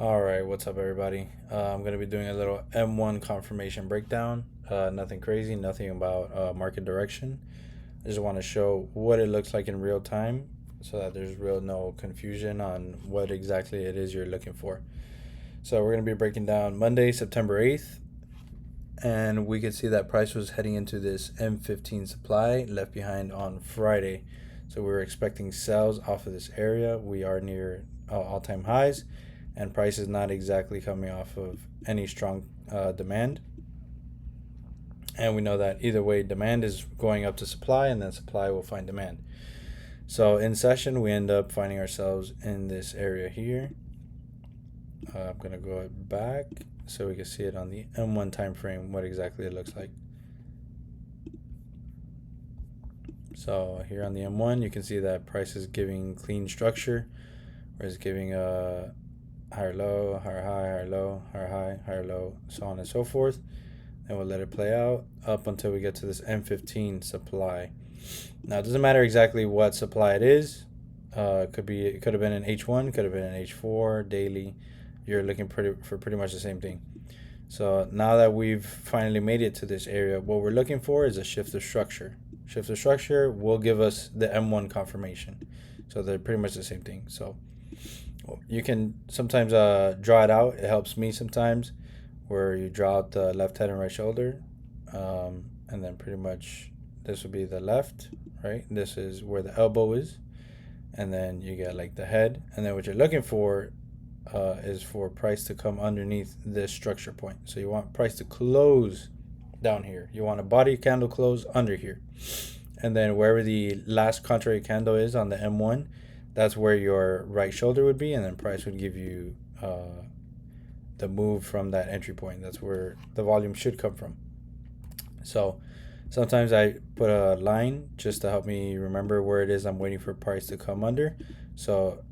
All right, what's up, everybody? I'm going to be doing a little M1 confirmation breakdown. Nothing crazy, nothing about market direction. I just want to show what it looks like in real time so that there's real no confusion on what exactly it is you're looking for. So, we're going to be breaking down Monday, September 8th, and we can see that price was heading into this M15 supply left behind on Friday. So, we were expecting sales off of this area. We are near all time highs, and price is not exactly coming off of any strong demand. And we know that either way, demand is going up to supply, and then supply will find demand. So in session, we end up finding ourselves in this area here. I'm gonna go back so we can see it on the M1 time frame, what exactly it looks like. So here on the M1, you can see that price is giving clean structure, where it's giving a higher low, higher high, higher low, higher high, higher low, so on and so forth. And we'll let it play out up until we get to this M15 supply. Now it doesn't matter exactly what supply it is. It could have been an H1, could have been an H4 daily. You're looking for pretty much the same thing. So now that we've finally made it to this area, what we're looking for is a shift of structure. Shift of structure will give us the M1 confirmation. So they're pretty much the same thing. So you can sometimes draw it out. It helps me sometimes, where you draw out the left head and right shoulder, and then pretty much this would be the left, right? This is where the elbow is, and then you get like the head, and then what you're looking for is for price to come underneath this structure point. So you want price to close down here. You want a body candle close under here, and then wherever the last contrary candle is on the M1, that's where your right shoulder would be, and then price would give you the move from that entry point. That's where the volume should come from. So sometimes I put a line just to help me remember where it is I'm waiting for price to come under. So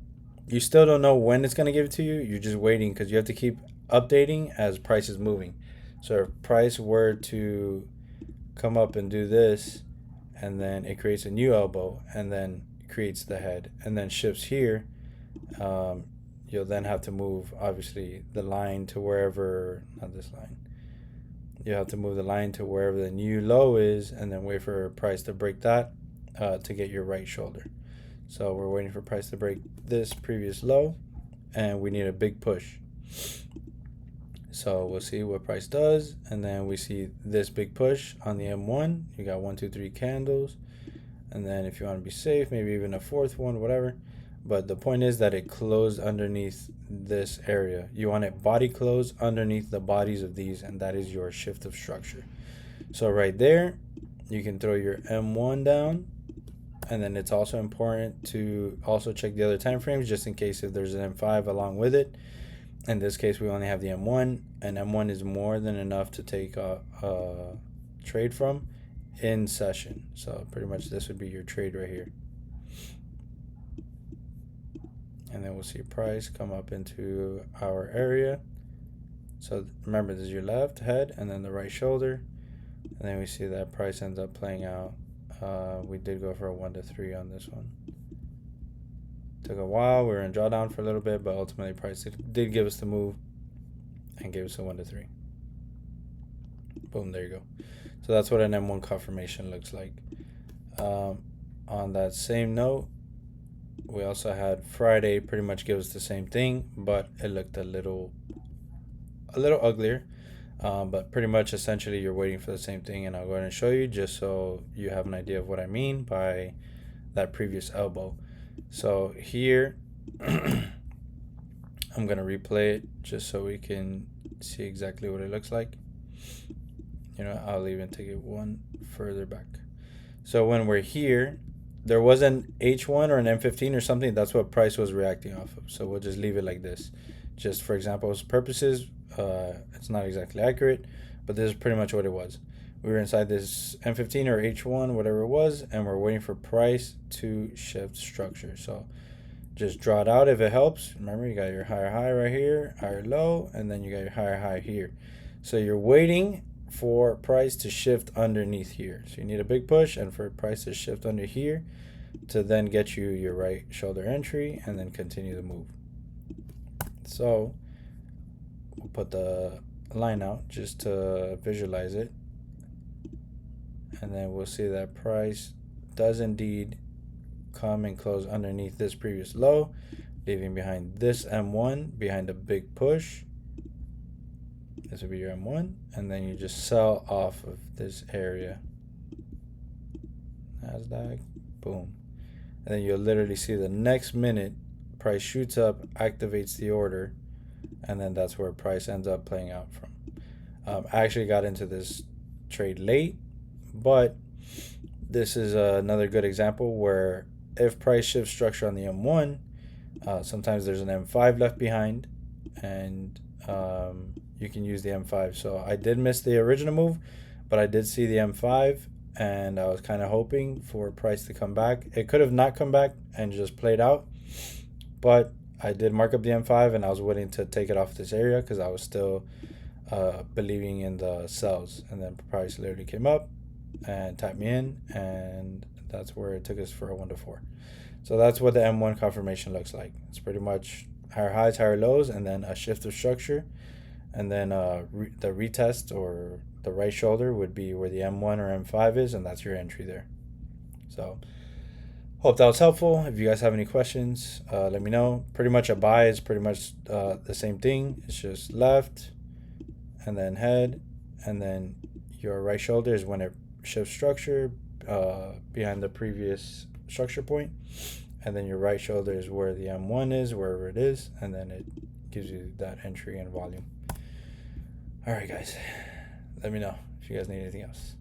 you still don't know when it's going to give it to you. You're just waiting because you have to keep updating as price is moving. So if price were to come up and do this, and then it creates a new elbow, and then creates the head, and then shifts here, um, you'll then have to move obviously the line to wherever, not this line, you have to move the line to wherever the new low is, and then wait for price to break that to get your right shoulder. So we're waiting for price to break this previous low, and we need a big push. So we'll see what price does, and then we see this big push on the M1. You got 1, 2, 3 candles, and then if you want to be safe, maybe even a fourth one, whatever. But the point is that it closed underneath this area. You want it body closed underneath the bodies of these, and that is your shift of structure. So right there, you can throw your M1 down, and then it's also important to also check the other time frames just in case if there's an M5 along with it. In this case, we only have the M1, and M1 is more than enough to take a trade from in session. So pretty much this would be your trade right here. And then we'll see price come up into our area. So remember, this is your left head and then the right shoulder. And then we see that price ends up playing out. We did go for a 1 to 3 on this one. Took a while. We were in drawdown for a little bit, but ultimately price did give us the move and gave us a 1 to 3. Boom, there you go. So that's what an M1 confirmation looks like. On that same note, we also had Friday pretty much give us the same thing, but it looked a little uglier. But pretty much essentially you're waiting for the same thing, and I'll go ahead and show you just so you have an idea of what I mean by that previous elbow. So here I'm gonna replay it just so we can see exactly what it looks like. I'll even take it one further back. So when we're here, there was an H1 or an M15 or something. That's what price was reacting off of. So we'll just leave it like this. Just for example's purposes, it's not exactly accurate, but this is pretty much what it was. We were inside this M15 or H1, whatever it was, and we're waiting for price to shift structure. So just draw it out if it helps. Remember, you got your higher high right here, higher low, and then you got your higher high here. So you're waiting for price to shift underneath here. So you need a big push and for price to shift under here to then get you your right shoulder entry and then continue the move. So we'll put the line out just to visualize it, and then we'll see that price does indeed come and close underneath this previous low, leaving behind this M1 behind a big push. This would be your M1, and then you just sell off of this area. NASDAQ, boom. And then you'll literally see the next minute price shoots up, activates the order, and then that's where price ends up playing out from. I actually got into this trade late, but this is another good example where if price shifts structure on the M1, sometimes there's an M5 left behind, and you can use the M5. So I did miss the original move, but I did see the M5, and I was kind of hoping for price to come back. It could have not come back and just played out, but I did mark up the M5, and I was willing to take it off this area because I was still believing in the sells. And then price literally came up and tapped me in, and that's where it took us for a 1 to 4. So that's what the M1 confirmation looks like. It's pretty much higher highs, higher lows, and then a shift of structure. And then the retest or the right shoulder would be where the M1 or M5 is, and that's your entry there. So hope that was helpful. If you guys have any questions, let me know. Pretty much a buy is pretty much the same thing. It's just left and then head, and then your right shoulder is when it shifts structure behind the previous structure point, and then your right shoulder is where the M1 is, wherever it is, and then it gives you that entry and volume. All right, guys, let me know if you guys need anything else.